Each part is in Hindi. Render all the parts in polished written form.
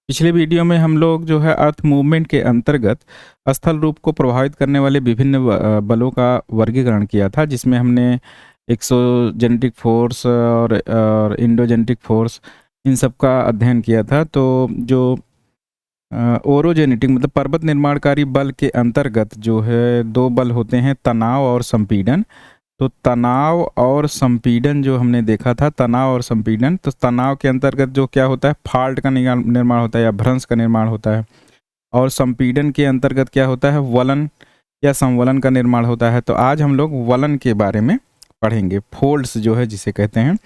पिछले वीडियो में हम लोग जो है अर्थ मूवमेंट के अंतर्गत स्थल रूप को प्रभावित करने वाले विभिन्न बलों का वर्गीकरण किया था, जिसमें हमने एक्सोजेनेटिक फोर्स और इंडोजेनेटिक फोर्स इन सब का अध्ययन किया था। तो जो ओरोजेनेटिक मतलब पर्वत निर्माणकारी बल के अंतर्गत जो है दो बल होते हैं, तनाव और संपीड़न। तो तनाव और संपीड़न जो हमने देखा था, तनाव और संपीड़न, तो तनाव के अंतर्गत जो क्या होता है, फाल्ट का निर्माण होता है या भ्रंश का निर्माण होता है, और संपीड़न के अंतर्गत क्या होता है, वलन या संवलन का निर्माण होता है। तो आज हम लोग वलन के बारे में पढ़ेंगे, फोल्ड्स जो है जिसे कहते हैं।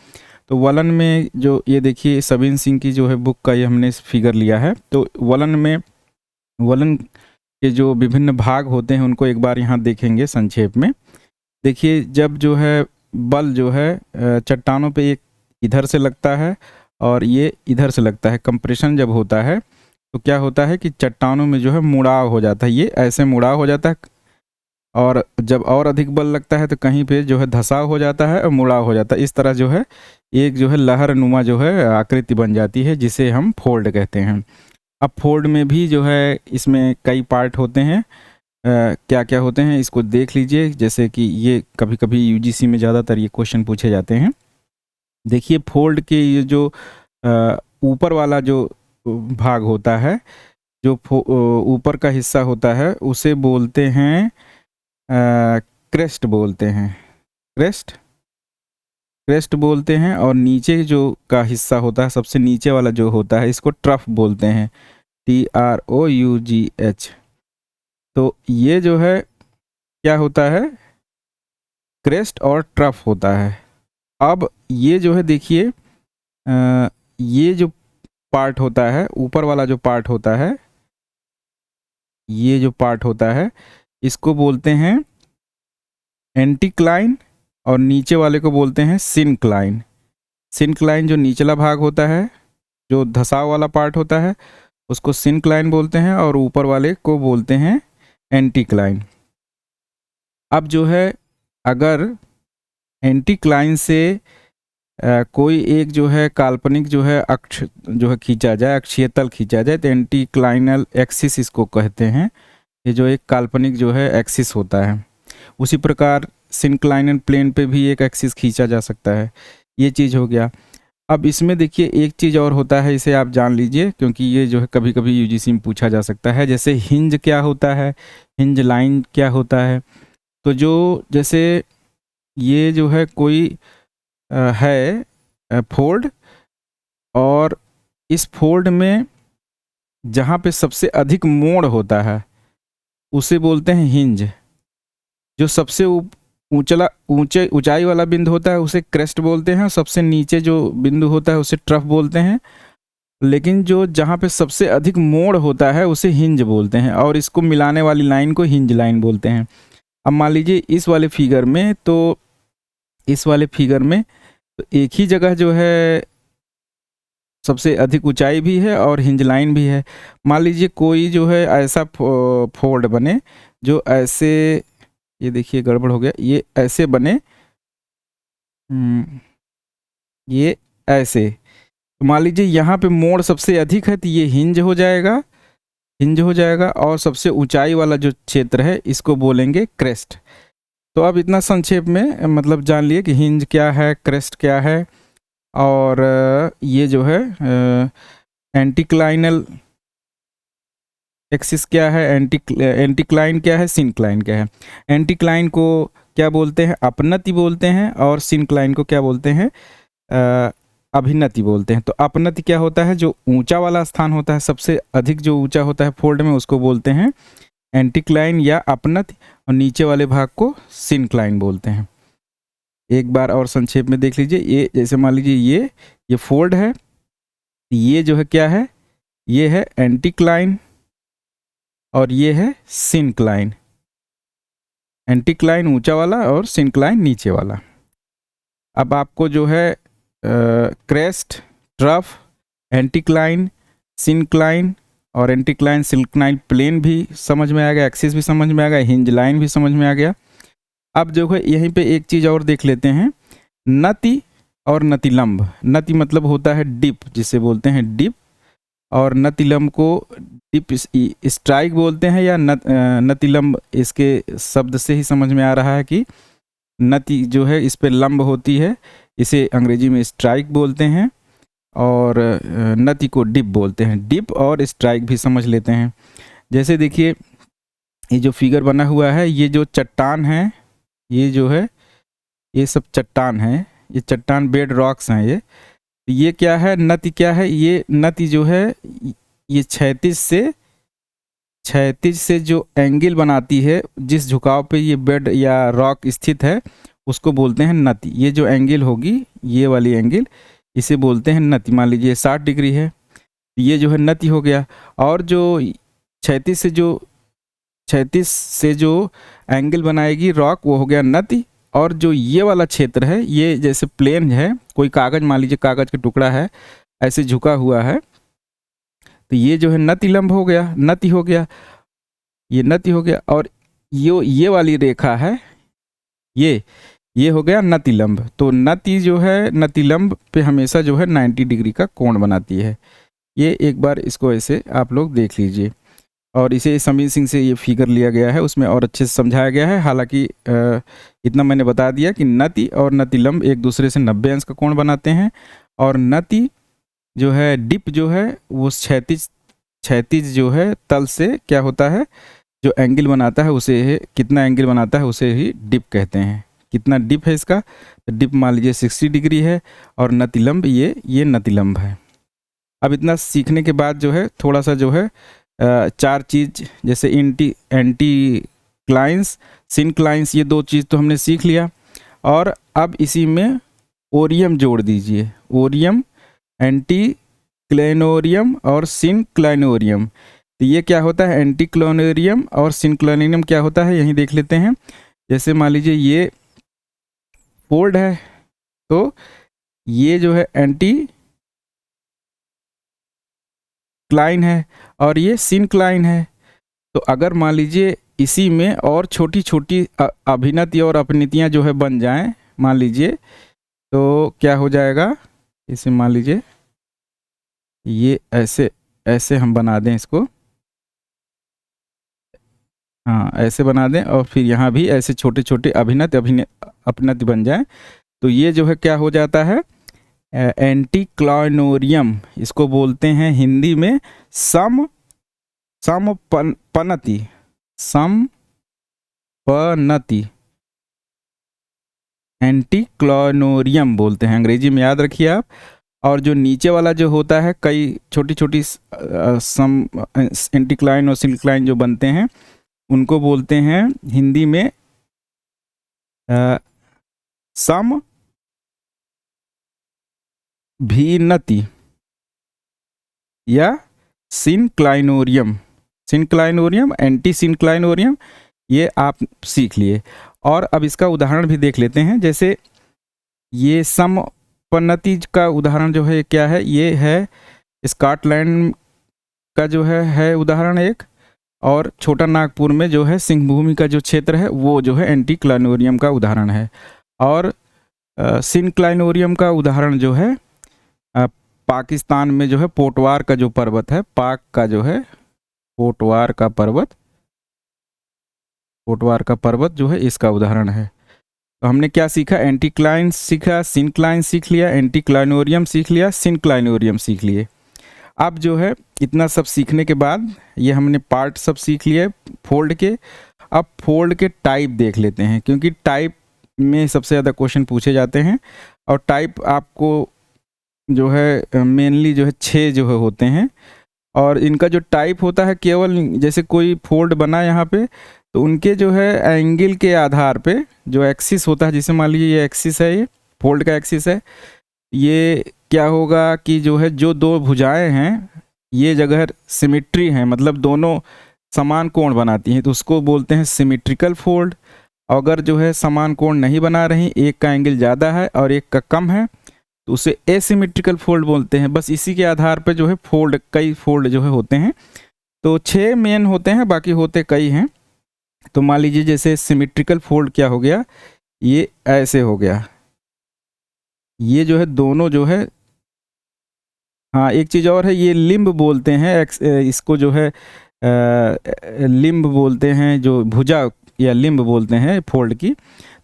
तो वलन में जो ये देखिए सबिन सिंह की जो है बुक का ये हमने फिगर लिया है। तो वलन में वलन के जो विभिन्न भाग होते हैं उनको एक बार यहाँ देखेंगे संक्षेप में। देखिए, जब जो है बल जो है चट्टानों पे एक इधर से लगता है और ये इधर से लगता है, कंप्रेशन जब होता है तो क्या होता है कि चट्टानों में जो है मुड़ाव हो जाता है, ये ऐसे मुड़ाव हो जाता है, और जब और अधिक बल लगता है तो कहीं पे जो है धसाव हो जाता है और मुड़ाव हो जाता है। इस तरह जो है एक जो है लहर नुमा जो है आकृति बन जाती है, जिसे हम फोल्ड कहते हैं। अब फोल्ड में भी जो है इसमें कई पार्ट होते हैं, क्या क्या होते हैं इसको देख लीजिए। जैसे कि ये कभी कभी यूजीसी में ज़्यादातर ये क्वेश्चन पूछे जाते हैं। देखिए, फोल्ड के ये जो ऊपर वाला जो भाग होता है, जो ऊपर का हिस्सा होता है, उसे बोलते हैं क्रेस्ट बोलते हैं, क्रेस्ट बोलते हैं। और नीचे जो का हिस्सा होता है, सबसे नीचे वाला जो होता है, इसको ट्रफ बोलते हैं, TROUGH। तो ये जो है क्या होता है, क्रेस्ट और ट्रफ होता है। अब ये जो है देखिए, ये जो पार्ट होता है, ऊपर वाला जो पार्ट होता है, ये जो पार्ट होता है, इसको बोलते हैं एंटीक्लाइन, और नीचे वाले को बोलते हैं सिनक्लाइन। सिनक्लाइन जो निचला भाग होता है, जो धसाव वाला पार्ट होता है, उसको सिनक्लाइन बोलते हैं, और ऊपर वाले को बोलते हैं एंटीक्लाइन। अब जो है अगर एंटीक्लाइन से कोई एक जो है काल्पनिक जो है अक्ष जो है खींचा जाए, अक्षीय तल खींचा जाए, तो एंटीक्लाइनल एक्सिस इसको कहते हैं। ये जो एक काल्पनिक जो है एक्सिस होता है। उसी प्रकार सिनक्लाइनल प्लेन पे भी एक एक्सिस खींचा जा सकता है। ये चीज़ हो गया। अब इसमें देखिए एक चीज़ और होता है, इसे आप जान लीजिए, क्योंकि ये जो है कभी कभी यूजीसी में पूछा जा सकता है। जैसे हिंज क्या होता है, हिंज लाइन क्या होता है। तो जो जैसे ये जो है कोई है फोल्ड, और इस फोल्ड में जहाँ पे सबसे अधिक मोड़ होता है उसे बोलते हैं हिंज। जो सबसे ऊंचाई वाला बिंदु होता है उसे क्रेस्ट बोलते हैं, और सबसे नीचे जो बिंदु होता है उसे ट्रफ बोलते हैं। लेकिन जो जहाँ पे सबसे अधिक मोड़ होता है उसे हिंज बोलते हैं, और इसको मिलाने वाली लाइन को हिंज लाइन बोलते हैं। अब मान लीजिए इस वाले फिगर में, तो इस वाले फिगर में तो एक ही जगह जो है सबसे अधिक ऊंचाई भी है और हिंज लाइन भी है। मान लीजिए कोई जो है ऐसा फोल्ड बने जो ऐसे, ये देखिए गड़बड़ हो गया, ये ऐसे बने, ये ऐसे। तो मान लीजिए यहाँ पे मोड़ सबसे अधिक है, तो ये हिंज हो जाएगा, हिंज हो जाएगा, और सबसे ऊंचाई वाला जो क्षेत्र है इसको बोलेंगे क्रेस्ट। तो अब इतना संक्षेप में मतलब जान लिए कि हिंज क्या है, क्रेस्ट क्या है, और ये जो है एंटीक्लाइनल एक्सिस क्या है, एंटीक्लाइन क्या है, सिनक्लाइन क्या है। एंटीक्लाइन को क्या बोलते हैं, अपनति बोलते हैं, और सिनक्लाइन को क्या बोलते हैं, अभिनति बोलते हैं। तो अपनति क्या होता है, जो ऊंचा वाला स्थान होता है, सबसे अधिक जो ऊंचा होता है फोल्ड में, उसको बोलते हैं एंटीक्लाइन या अपनति, और नीचे वाले भाग को सिनक्लाइन बोलते हैं। एक बार और संक्षेप में देख लीजिए। ये जैसे मान लीजिए ये फोल्ड है, ये जो है क्या है, ये है एंटीक्लाइन, और ये है सिनक्लाइन। एंटीक्लाइन ऊंचा वाला और सिनक्लाइन नीचे वाला। अब आपको जो है क्रेस्ट, ट्रफ, एंटीक्लाइन, सिनक्लाइन और एंटीक्लाइन सिनक्लाइन प्लेन भी समझ में आ गया, एक्सिस भी समझ में आ गया, हिंज लाइन भी समझ में आ गया। अब जो है यहीं पे एक चीज़ और देख लेते हैं, नति और नतिलंब। नति मतलब होता है डिप, जिसे बोलते हैं डिप, और नतिलंब को डिप स्ट्राइक बोलते हैं, या नतिलंब इसके शब्द से ही समझ में आ रहा है कि नति जो है इस पे लंब होती है, इसे अंग्रेजी में स्ट्राइक बोलते हैं, और नति को डिप बोलते हैं। डिप और स्ट्राइक भी समझ लेते हैं। जैसे देखिए ये जो फिगर बना हुआ है, ये जो चट्टान है, ये जो है ये सब चट्टान है, ये चट्टान बेड रॉक्स हैं। ये क्या है, नति क्या है, ये नति जो है ये क्षैतिज से जो एंगल बनाती है, जिस झुकाव पे ये बेड या रॉक स्थित है उसको बोलते हैं नति। ये जो एंगल होगी, ये वाली एंगल, इसे बोलते हैं नति। मान लीजिए 60 डिग्री है, ये जो है नति हो गया। और जो क्षैतिज से जो एंगल बनाएगी रॉक, वो हो गया नति। और जो ये वाला क्षेत्र है, ये जैसे प्लेन है, कोई कागज, मान लीजिए कागज का टुकड़ा है, ऐसे झुका हुआ है, तो ये जो है नतिलंब हो गया, नति हो गया, ये नति हो गया। और ये वाली रेखा है, ये हो गया नतिलंब। तो नति जो है नतिलंब पे हमेशा जो है 90 डिग्री का कोण बनाती है। ये एक बार इसको ऐसे आप लोग देख लीजिए। और इसे समीर सिंह से ये फिगर लिया गया है, उसमें और अच्छे से समझाया गया है। हालांकि इतना मैंने बता दिया कि नति और नतिलंब एक दूसरे से 90 अंश का कोण बनाते हैं। और नति जो है, डिप जो है, वो क्षैतिज जो है तल से क्या होता है, जो एंगल बनाता है उसे, कितना एंगल बनाता है उसे ही डिप कहते हैं। कितना डिप है इसका, तो डिप मान लीजिए 60 डिग्री है, और नतिलंब ये नतिलंब है। अब इतना सीखने के बाद जो है थोड़ा सा जो है 4 चीज़, जैसे एंटी क्लाइंस, सिनक्लाइंस, ये 2 चीज़ तो हमने सीख लिया। और अब इसी में ओरियम जोड़ दीजिए, ओरियम, एंटी क्लेनोरियम और सिनक्लाइनोरियम। तो ये क्या होता है, एंटी क्लोनोरियम और सिनक्लाइनोरियम क्या होता है, यहीं देख लेते हैं। जैसे मान लीजिए ये फोल्ड है, तो ये जो है एंटी क्लाइन है, और ये सिनक्लाइन है। तो अगर मान लीजिए इसी में और छोटी छोटी अभिनति और अपनीतियाँ जो है बन जाएं, मान लीजिए, तो क्या हो जाएगा, इसे मान लीजिए ये ऐसे हम बना दें इसको, हाँ ऐसे बना दें, और फिर यहाँ भी ऐसे छोटे छोटे अपनति बन जाए, तो ये जो है क्या हो जाता है, एंटी क्लाइनोरियम। इसको बोलते हैं हिंदी में समपनति, एंटी क्लाइनोरियम बोलते हैं, अंग्रेजी में याद रखिए आप। और जो नीचे वाला जो होता है, कई छोटी छोटी एंटीक्लाइन और सिनक्लाइन जो बनते हैं, उनको बोलते हैं हिंदी में समभिनति या सिनक्लाइनोरियम। सिनक्लाइनोरियम, एंटी सिनक्लाइनोरियम, ये आप सीख लिए। और अब इसका उदाहरण भी देख लेते हैं। जैसे ये समपनति का उदाहरण जो है क्या है, ये है स्कॉटलैंड का जो है उदाहरण एक। और छोटा नागपुर में जो है सिंहभूमि का जो क्षेत्र है, वो जो है एंटी क्लाइनोरियम का उदाहरण है। और सिनक्लाइनोरियम का उदाहरण जो है पाकिस्तान में जो है पोटवार का जो पर्वत है, पाक का जो है पोटवार का पर्वत जो है इसका उदाहरण है। तो हमने क्या सीखा, एंटीक्लाइन सीखा, सिनक्लाइन सीख लिया, एंटी क्लाइनोरियम सीख लिया, सिनक्लाइनोरियम सीख लिए। अब जो है इतना सब सीखने के बाद, ये हमने पार्ट सब सीख लिए फोल्ड के। अब फोल्ड के टाइप देख लेते हैं, क्योंकि टाइप में सबसे ज़्यादा क्वेश्चन पूछे जाते हैं। और टाइप आपको जो है मेनली जो है 6 जो है होते हैं। और इनका जो टाइप होता है, केवल जैसे कोई फोल्ड बना यहाँ पे, तो उनके जो है एंगल के आधार पे जो एक्सिस होता है, जैसे मान लीजिए ये एक्सिस है, ये फोल्ड का एक्सिस है, ये क्या होगा कि जो है जो 2 भुजाएं हैं, ये जगह सिमिट्री है, मतलब दोनों समान कोण बनाती हैं, तो उसको बोलते हैं सिमिट्रिकल फोल्ड। अगर जो है समान कोण नहीं बना रही, एक का एंगल ज़्यादा है और एक का कम है, तो उसे एसिमेट्रिकल फोल्ड बोलते हैं। बस इसी के आधार पर जो है फोल्ड, कई फोल्ड जो है होते हैं। तो 6 मेन होते हैं, बाकी होते कई हैं। तो मान लीजिए जैसे सिमेट्रिकल फोल्ड क्या हो गया, ये ऐसे हो गया, ये जो है दोनों जो है हाँ, एक चीज़ और है, ये लिम्ब बोलते हैं इसको जो है लिम्ब बोलते हैं, जो भुजा या लिम्ब बोलते हैं फोल्ड की।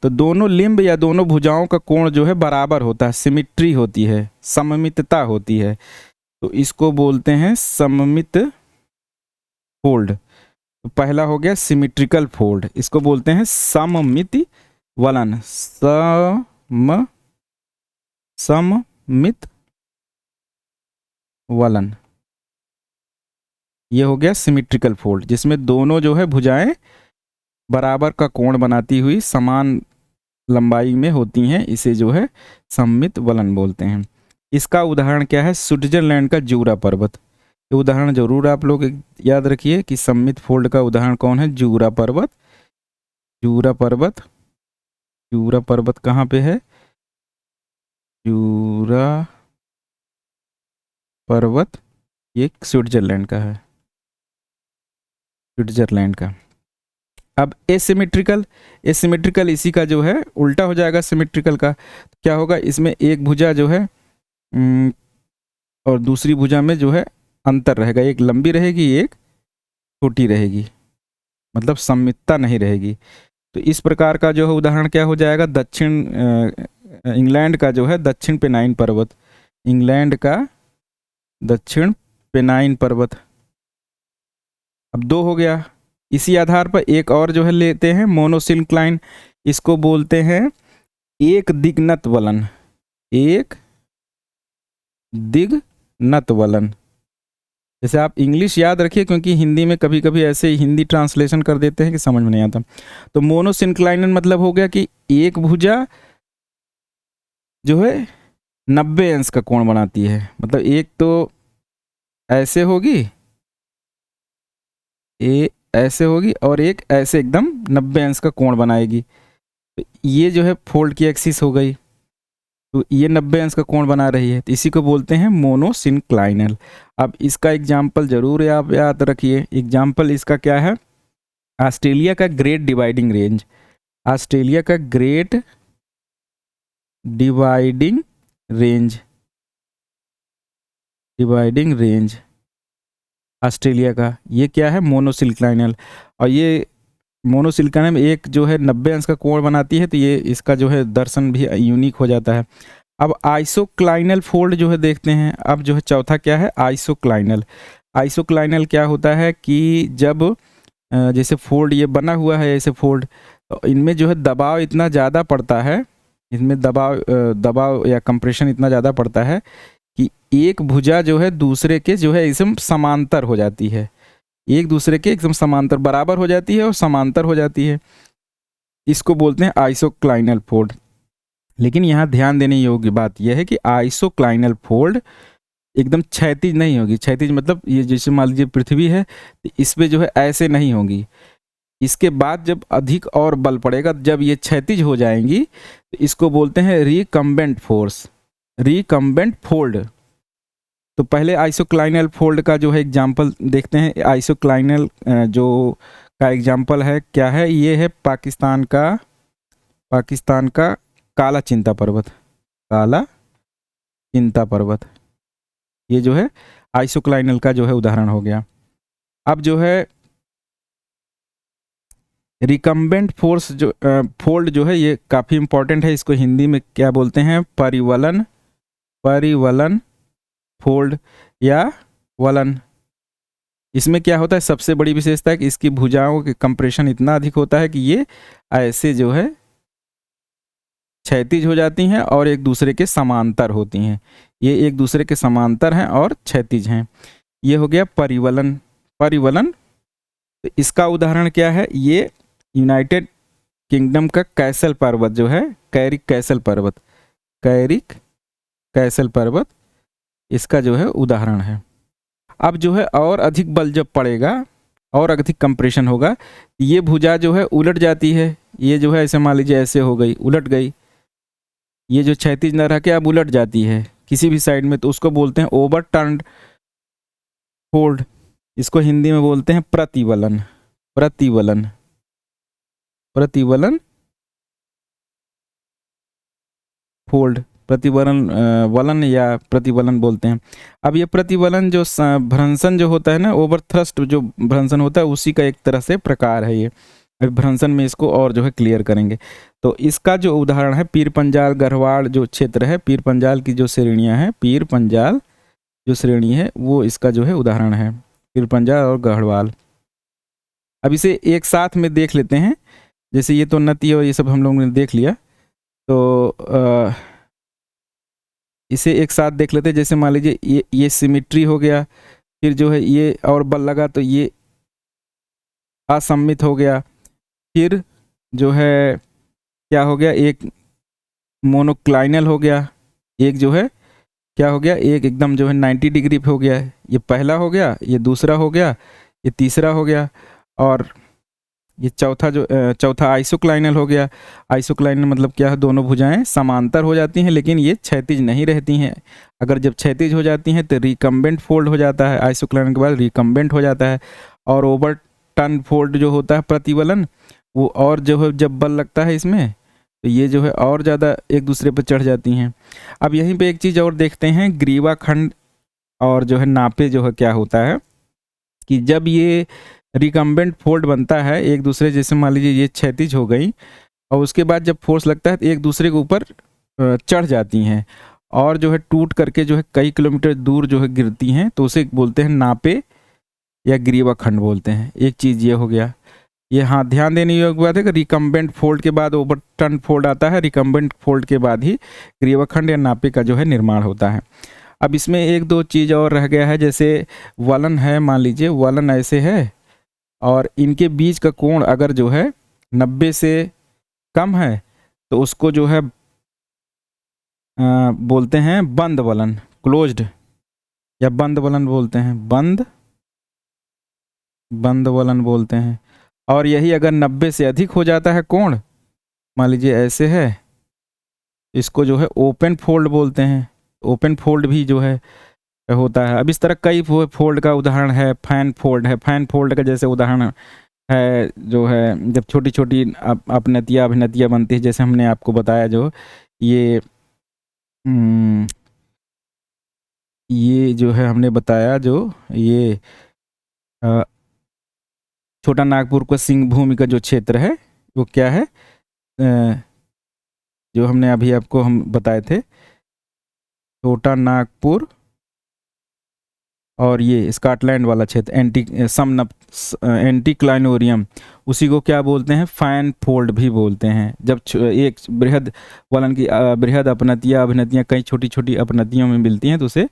तो दोनों लिम्ब या दोनों भुजाओं का कोण जो है बराबर होता है, सिमिट्री होती है, सममितता होती है, तो इसको बोलते हैं सममित फोल्ड। तो पहला हो गया सिमिट्रिकल फोल्ड, इसको बोलते हैं सममिति वलन, सममित वलन। ये हो गया सिमिट्रिकल फोल्ड, जिसमें दोनों जो है भुजाएं बराबर का कोण बनाती हुई समान लंबाई में होती हैं, इसे जो है सममित वलन बोलते हैं। इसका उदाहरण क्या है? स्विट्जरलैंड का जूरा पर्वत। ये उदाहरण जरूर आप लोग याद रखिए कि सममित फोल्ड का उदाहरण कौन है? जूरा पर्वत। जूरा पर्वत, जूरा पर्वत कहाँ पे है? जूरा पर्वत ये स्विट्जरलैंड का है, स्विट्जरलैंड का। अब एसिमेट्रिकल, एसिमेट्रिकल इसी का जो है उल्टा हो जाएगा सिमेट्रिकल का। क्या होगा? इसमें एक भुजा जो है और दूसरी भुजा में जो है अंतर रहेगा, एक लंबी रहेगी एक छोटी रहेगी, मतलब सममितता नहीं रहेगी। तो इस प्रकार का जो है उदाहरण क्या हो जाएगा? दक्षिण इंग्लैंड का जो है दक्षिण पेनाइन पर्वत, इंग्लैंड का दक्षिण पेनाइन पर्वत। अब दो हो गया। इसी आधार पर एक और जो है लेते हैं, मोनोसिंक्लाइन। इसको बोलते हैं एक दिग्नत वलन, एक दिग्नत वलन। जैसे आप इंग्लिश याद रखिए, क्योंकि हिंदी में कभी कभी ऐसे हिंदी ट्रांसलेशन कर देते हैं कि समझ में नहीं आता। तो मोनोसिंक्लाइन मतलब हो गया कि एक भुजा जो है 90 अंश का कोण बनाती है, मतलब एक तो ऐसे होगी, ऐसे होगी और एक ऐसे एकदम 90 अंश का कोण बनाएगी। तो ये जो है फोल्ड की एक्सिस हो गई, तो ये 90 अंश का कोण बना रही है, तो इसी को बोलते हैं मोनोसिंक्लाइनल। अब इसका एग्जाम्पल जरूर आप याद रखिए। एग्जाम्पल इसका क्या है? ऑस्ट्रेलिया का ग्रेट डिवाइडिंग रेंज, ऑस्ट्रेलिया का great dividing range, dividing range Australia का, ये क्या है? मोनोसिंक्लाइनल। और ये मोनोसिंक्लाइनल में एक जो है 90 अंश का कोण बनाती है, तो ये इसका जो है दर्शन भी यूनिक हो जाता है। अब आइसोक्लाइनल फोल्ड जो है देखते हैं। अब जो है चौथा क्या है? आइसोक्लाइनल। आइसोक्लाइनल क्या होता है कि जब जैसे फोल्ड ये बना हुआ है ऐसे फोल्ड, तो इनमें जो है दबाव इतना ज़्यादा पड़ता है, इनमें दबाव या कंप्रेशन इतना ज़्यादा पड़ता है कि एक भुजा जो है दूसरे के जो है एकदम समांतर हो जाती है, एक दूसरे के एकदम समांतर, बराबर हो जाती है और समांतर हो जाती है। इसको बोलते हैं आइसोक्लाइनल फोल्ड। लेकिन यहाँ ध्यान देने योग्य बात यह है कि आइसोक्लाइनल फोल्ड एकदम क्षैतिज नहीं होगी। क्षैतिज मतलब ये जैसे मान लीजिए पृथ्वी है, तो इस पे जो है ऐसे नहीं होगी। इसके बाद जब अधिक और बल पड़ेगा, जब ये क्षैतिज हो जाएंगी, तो इसको बोलते हैं रिकम्बेंट फोर्स, रिकम्बेंट फोल्ड। तो पहले आइसोक्लाइनल फोल्ड का जो है एग्जाम्पल देखते हैं। आइसोक्लाइनल जो का एग्जाम्पल है क्या है? ये है पाकिस्तान का काला चिंता पर्वत, काला चिंता पर्वत। ये जो है आइसोक्लाइनल का जो है उदाहरण हो गया। अब जो है रिकम्बेंट फोर्स जो फोल्ड जो है ये काफ़ी इंपॉर्टेंट है। इसको हिंदी में क्या बोलते हैं? परिवलन, परिवलन फोल्ड या वलन। इसमें क्या होता है? सबसे बड़ी विशेषता है कि इसकी भुजाओं के कंप्रेशन इतना अधिक होता है कि ये ऐसे जो है क्षैतिज हो जाती हैं और एक दूसरे के समांतर होती हैं। ये एक दूसरे के समांतर हैं और क्षैतिज हैं। ये हो गया परिवलन, परिवलन। तो इसका उदाहरण क्या है? ये यूनाइटेड किंगडम का कैसल पर्वत जो है, कैरिक कैसल पर्वत, कैरिक कैसल पर्वत, इसका जो है उदाहरण है। अब जो है और अधिक बल जब पड़ेगा और अधिक कंप्रेशन होगा, ये भुजा जो है उलट जाती है। ये जो है ऐसे मान लीजिए ऐसे हो गई, उलट गई, ये जो क्षैतिज न रह के अब उलट जाती है किसी भी साइड में, तो उसको बोलते हैं ओवर टर्न्ड फोल्ड। इसको हिंदी में बोलते हैं प्रतिवलन, प्रतिवलन, प्रतिवलन फोल्ड। प्रतिवलन वलन या प्रतिवलन बोलते हैं। अब ये प्रतिवलन जो भ्रंशन जो होता है ना, ओवर थ्रस्ट जो भ्रंशन होता है उसी का एक तरह से प्रकार है ये। अभी भ्रंशन में इसको और जो है क्लियर करेंगे। तो इसका जो उदाहरण है पीर पंजाल गढ़वाड़ जो क्षेत्र है, पीर पंजाल की जो श्रेणियाँ हैं, पीर पंजाल जो श्रेणी है वो इसका जो है उदाहरण है, पीर पंजाल और गढ़वाल। अब इसे एक साथ में देख लेते हैं। जैसे ये तो नती और ये सब हम लोगों ने देख लिया, तो इसे एक साथ देख लेते हैं। जैसे मान लीजिए ये सिमिट्री हो गया, फिर जो है ये और बल लगा तो ये असममित हो गया, फिर जो है क्या हो गया, एक मोनोक्लाइनल हो गया, एक जो है क्या हो गया, एक एकदम जो है 90 डिग्री पे हो गया। ये पहला हो गया, ये दूसरा हो गया, ये तीसरा हो गया, और ये चौथा आइसोक्लाइनल हो गया। आइसोक्लाइनल मतलब क्या है, दोनों भुजाएं समांतर हो जाती हैं लेकिन ये क्षैतिज नहीं रहती हैं। अगर जब क्षैतिज हो जाती हैं तो रिकम्बेंट फोल्ड हो जाता है, आइसोक्लाइनल के बाद रिकम्बेंट हो जाता है। और ओवर टर्न फोल्ड जो होता है प्रतिवलन, वो और जो है जब बल लगता है इसमें तो ये जो है और ज़्यादा एक दूसरे पर चढ़ जाती हैं। अब यहीं पे एक चीज़ और देखते हैं, ग्रीवा खंड और जो है नापे जो है क्या होता है कि जब ये रिकम्बेंट फोल्ड बनता है एक दूसरे, जैसे मान लीजिए ये क्षैतिज हो गई और उसके बाद जब फोर्स लगता है तो एक दूसरे के ऊपर चढ़ जाती हैं और जो है टूट करके जो है कई किलोमीटर दूर जो है गिरती हैं, तो उसे बोलते हैं नापे या ग्रीवा खंड बोलते हैं। एक चीज़ ये हो गया। ये हाँ ध्यान देने योग्य बात है कि रिकम्बेंट फोल्ड के बाद ओवर टर्न फोल्ड आता है, रिकम्बेंट फोल्ड के बाद ही ग्रीवा खंड या नापे का जो है निर्माण होता है। अब इसमें एक दो चीज़ और रह गया है, जैसे वलन है, मान लीजिए वलन ऐसे है और इनके बीच का कोण अगर जो है 90 से कम है तो उसको जो है बोलते हैं बंद वलन, क्लोज्ड या बंद वलन बोलते हैं, बंद वलन बोलते हैं। और यही अगर 90 से अधिक हो जाता है कोण, मान लीजिए ऐसे है, इसको जो है ओपन फोल्ड बोलते हैं। ओपन फोल्ड भी जो है होता है। अब इस तरह कई फोल्ड का उदाहरण है, फैन फोल्ड है। फैन फोल्ड का जैसे उदाहरण है जो है जब छोटी छोटी अपनतियाँ अभिनतियाँ बनती है, जैसे हमने आपको बताया जो ये जो है हमने बताया जो ये छोटा नागपुर का सिंह भूमि का जो क्षेत्र है वो क्या है, जो हमने अभी आपको हम बताए थे, छोटा नागपुर और ये स्कॉटलैंड वाला क्षेत्र एंटीक्लाइनोरियम, उसी को क्या बोलते हैं, फैन फोल्ड भी बोलते हैं। जब एक बृहद वलन की बृहद अपनतियाँ अभिनतियाँ कई छोटी छोटी अपनतियों में मिलती हैं तो उसे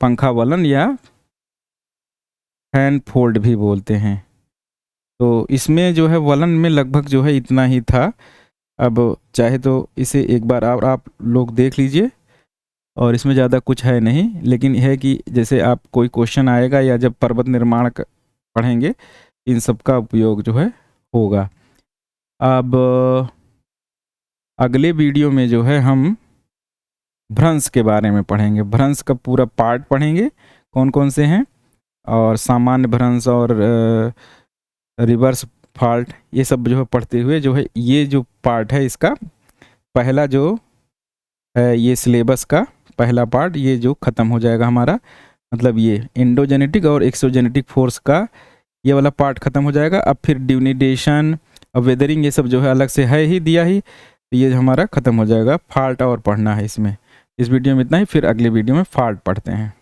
पंखा वलन या फैन फोल्ड भी बोलते हैं। तो इसमें जो है वलन में लगभग जो है इतना ही था। अब चाहे तो इसे एक बार आप लोग देख लीजिए, और इसमें ज़्यादा कुछ है नहीं, लेकिन है कि जैसे आप कोई क्वेश्चन आएगा या जब पर्वत निर्माण पढ़ेंगे इन सब का उपयोग जो है होगा। अब अगले वीडियो में जो है हम भ्रंश के बारे में पढ़ेंगे। भ्रंश का पूरा पार्ट पढ़ेंगे, कौन कौन से हैं, और सामान्य भ्रंश और रिवर्स फॉल्ट, ये सब जो है पढ़ते हुए जो है ये जो पार्ट है इसका पहला जो है ये सिलेबस का पहला पार्ट ये जो ख़त्म हो जाएगा हमारा, मतलब ये एंडोजेनेटिक और एक्सोजेनेटिक फोर्स का ये वाला पार्ट ख़त्म हो जाएगा। अब फिर ड्यूनिडेशन और वेदरिंग ये सब जो है अलग से है ही दिया ही, तो ये हमारा ख़त्म हो जाएगा। फॉल्ट और पढ़ना है इसमें। इस वीडियो में इतना ही, फिर अगले वीडियो में फॉल्ट पढ़ते हैं।